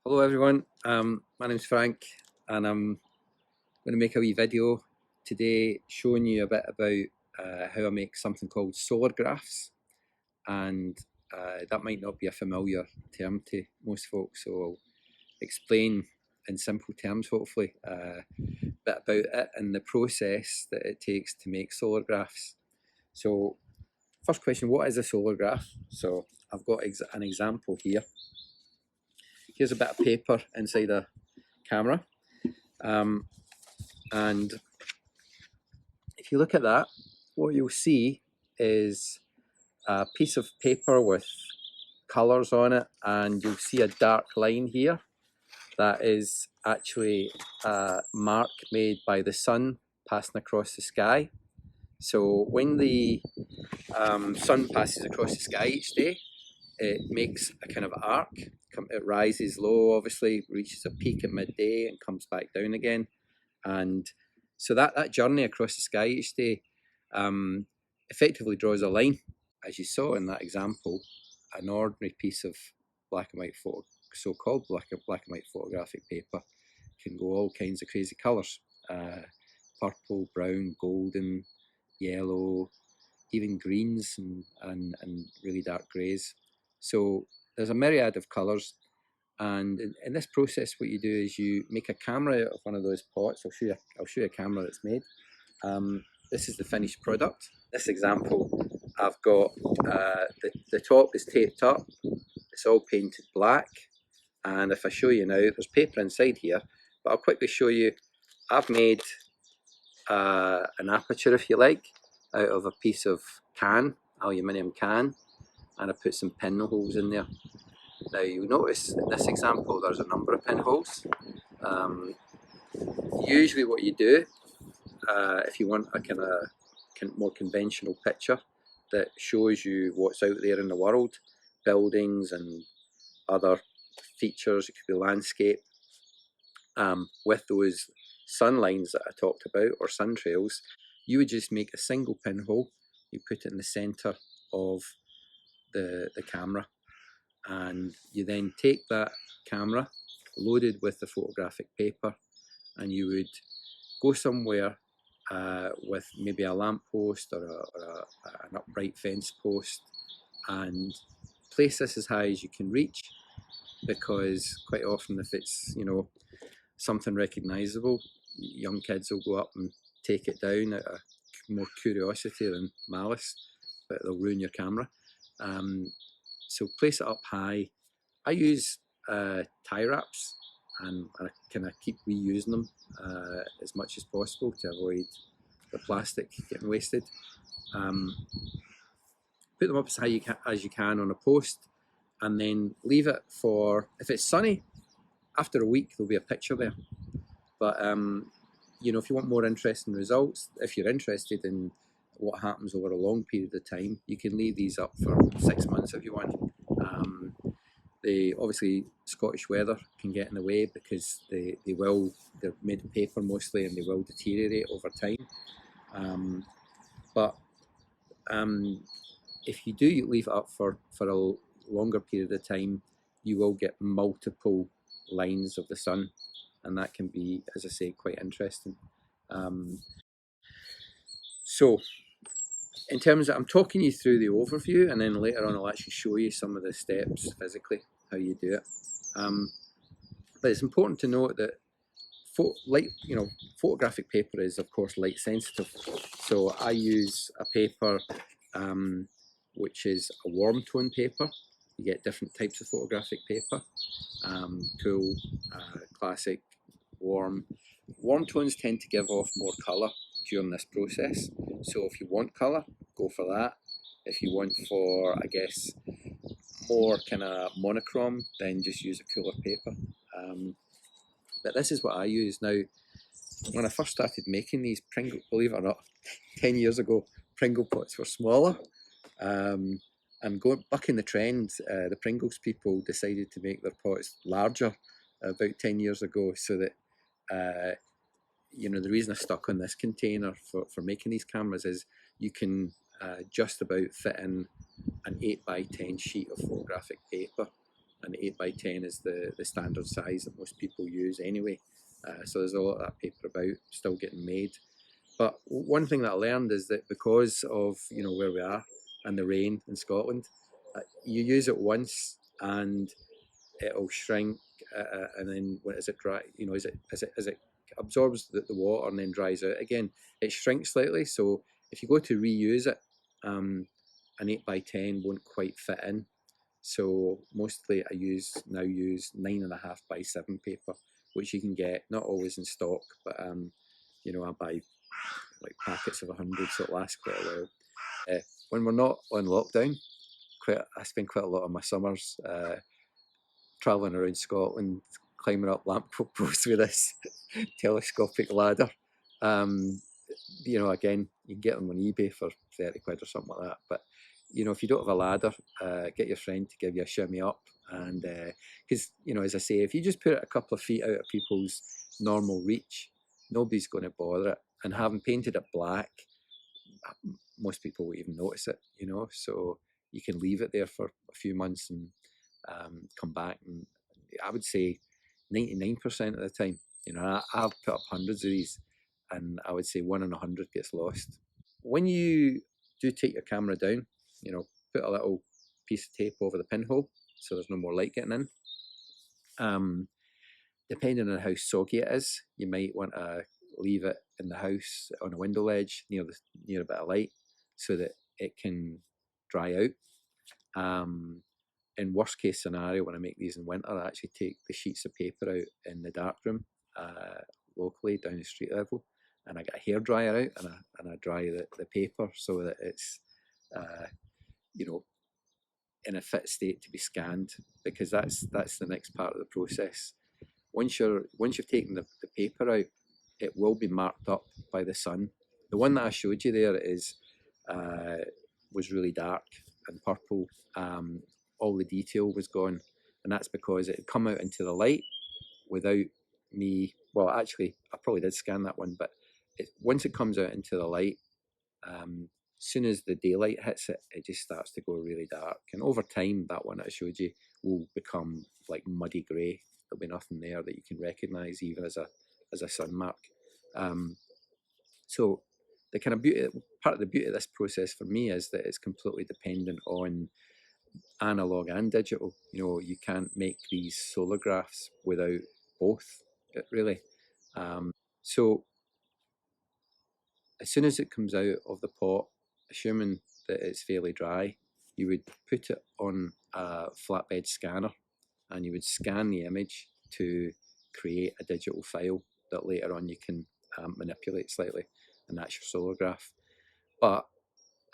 Hello everyone, my name's Frank and I'm going to make a wee video today showing you a bit about how I make something called solargraphs, and that might not be a familiar term to most folks, so I'll explain in simple terms hopefully a bit about it and the process that it takes to make solargraphs. So first question, what is a solargraph? So I've got an example here. Here's a bit of paper inside a camera. And if you look at that, what you'll see is a piece of paper with colours on it, and you'll see a dark line here. That is actually a mark made by the sun passing across the sky. So when the sun passes across the sky each day, it makes a kind of arc. It rises low, obviously, reaches a peak at midday and comes back down again. And so that journey across the sky each day effectively draws a line. As you saw in that example, an ordinary piece of black and white so-called black and white photographic paper can go all kinds of crazy colours. Purple, brown, golden, yellow, even greens and really dark greys. So there's a myriad of colours, and in this process what you do is you make a camera out of one of those pots. I'll show you a camera that's made. This is the finished product. This example, I've got the top is taped up, it's all painted black, and if I show you now, there's paper inside here, but I'll quickly show you. I've made an aperture, if you like, out of a piece of aluminium can, and I put some pinholes in there. Now you'll notice in this example there's a number of pinholes. Usually what you do, if you want a kind of more conventional picture that shows you what's out there in the world, buildings and other features, it could be landscape, with those sun lines that I talked about, or sun trails, you would just make a single pinhole, you put it in the centre of the camera, and you then take that camera loaded with the photographic paper, and you would go somewhere with maybe a lamp post or an upright fence post, and place this as high as you can reach, because quite often if it's something recognisable, young kids will go up and take it down out of more curiosity than malice, but they'll ruin your camera. So place it up high. I use tie wraps, and I kind of keep reusing them as much as possible to avoid the plastic getting wasted. Put them up as high as you can on a post, and then leave it for, if it's sunny, after a week there'll be a picture there. But if you want more interesting results, if you're interested in what happens over a long period of time, you can leave these up for 6 months if you want. Obviously Scottish weather can get in the way, because they're made of paper mostly, and they will deteriorate over time. But if you do leave it up for a longer period of time, you will get multiple lines of the sun, and that can be, as I say, quite interesting. So in terms of, I'm talking you through the overview, and then later on I'll actually show you some of the steps physically, how you do it. But it's important to note that photographic paper is of course light sensitive. So I use a paper which is a warm tone paper. You get different types of photographic paper, cool, classic, warm. Warm tones tend to give off more colour during this process. So if you want colour, go for that. If you want for, I guess, more kind of monochrome, then just use a cooler paper. But this is what I use. Now, when I first started making these Pringle, believe it or not, 10 years ago, Pringle pots were smaller. And bucking the trend, the Pringles people decided to make their pots larger about 10 years ago, so that the reason I stuck on this container for making these cameras is you can just about fit in an 8 by 10 sheet of photographic paper and 8x10 is the standard size that most people use anyway. So there's a lot of that paper about still getting made. But one thing that I learned is that because of where we are and the rain in Scotland, you use it once and it'll shrink, and then as it dry, as it absorbs the water and then dries out again, it shrinks slightly. So if you go to reuse it, an 8x10 won't quite fit in. So mostly I now use 9.5x7 paper, which you can get not always in stock, but I buy like packets of 100, so it lasts quite a while. When we're not on lockdown, I spend quite a lot of my summers travelling around Scotland, climbing up lampposts with this telescopic ladder. Again, you can get them on eBay for 30 quid or something like that. But if you don't have a ladder, get your friend to give you a shimmy up. And because as I say, if you just put it a couple of feet out of people's normal reach, nobody's going to bother it. And having painted it black, most people won't even notice it. So you can leave it there for a few months and come back, and I would say 99% of the time, I've put up hundreds of these, and I would say 1 in 100 gets lost. When you do take your camera down, put a little piece of tape over the pinhole so there's no more light getting in. Depending on how soggy it is, you might want to leave it in the house on a window ledge near a bit of light so that it can dry out. In worst case scenario, when I make these in winter, I actually take the sheets of paper out in the darkroom locally down the street level, and I get a hairdryer out and I dry the paper so that it's in a fit state to be scanned, because that's the next part of the process. Once you've taken the paper out, it will be marked up by the sun. The one that I showed you there was really dark and purple. All the detail was gone, and that's because it had come out into the light without me. Well, actually, I probably did scan that one, but once it comes out into the light, as soon as the daylight hits it, it just starts to go really dark. And over time, that one I showed you will become like muddy grey. There'll be nothing there that you can recognise even as a sun mark. So the kind of part of the beauty of this process for me is that it's completely dependent on analog and digital. You can't make these solargraphs without both, really. So as soon as it comes out of the pot, assuming that it's fairly dry, you would put it on a flatbed scanner and you would scan the image to create a digital file that later on you can manipulate slightly, and that's your solargraph. But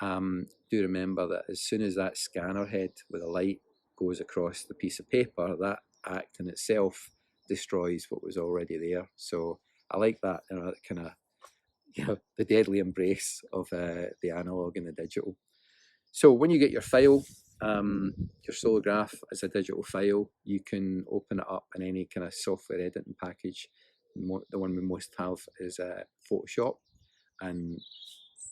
do remember that as soon as that scanner head with a light goes across the piece of paper, that act in itself destroys what was already there. So I like that, kind of the deadly embrace of the analog and the digital. So when you get your file, your solargraph as a digital file, you can open it up in any kind of software editing package. The one we most have is Photoshop, and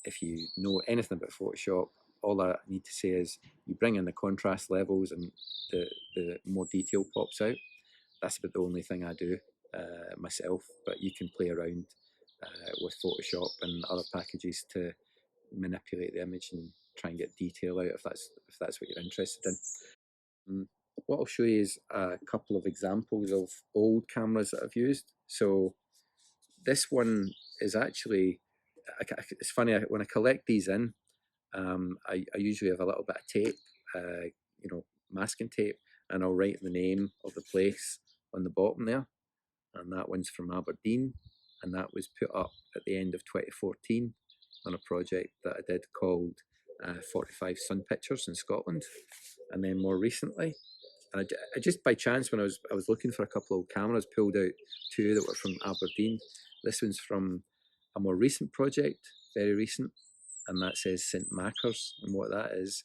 if you know anything about Photoshop, all I need to say is you bring in the contrast levels and the more detail pops out. That's about the only thing I do myself, but you can play around with Photoshop and other packages to manipulate the image and try and get detail out if that's what you're interested in. What I'll show you is a couple of examples of old cameras that I've used. So this one is actually, it's funny, when I collect these in, I usually have a little bit of tape, masking tape, and I'll write the name of the place on the bottom there. And that one's from Aberdeen, and that was put up at the end of 2014 on a project that I did called 45 Sun Pictures in Scotland. And then more recently, I just by chance, when I was looking for a couple of cameras, pulled out two that were from Aberdeen. This one's from a more recent project, very recent, and that says St Machars. And what that is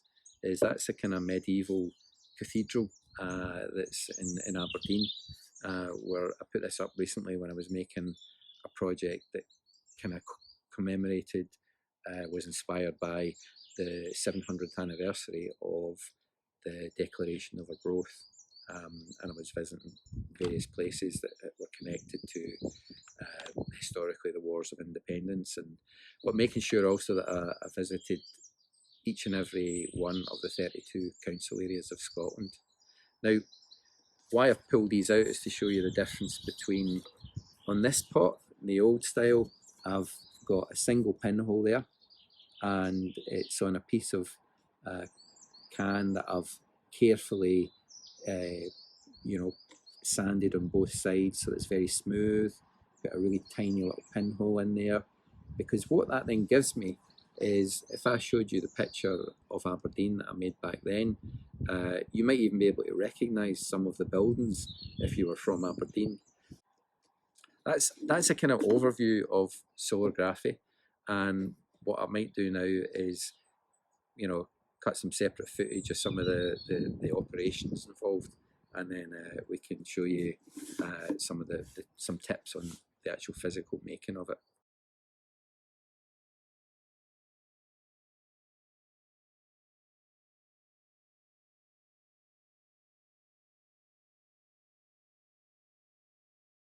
that's a kind of medieval cathedral that's in Aberdeen, where I put this up recently when I was making a project that kind of commemorated, was inspired by the 700th anniversary of the Declaration of Arbroath. and I was visiting various places that were connected to historically the Wars of Independence, but making sure also that I visited each and every one of the 32 council areas of Scotland. Now, why I've pulled these out is to show you the difference between, on this pot, the old style, I've got a single pinhole there, and it's on a piece of can that I've carefully, sanded on both sides so it's very smooth. Got a really tiny little pinhole in there, because what that then gives me is, if I showed you the picture of Aberdeen that I made back then, you might even be able to recognise some of the buildings if you were from Aberdeen. That's a kind of overview of solargraphy, and what I might do now is, cut some separate footage of some of the operations involved, and then we can show you some tips on the actual physical making of it.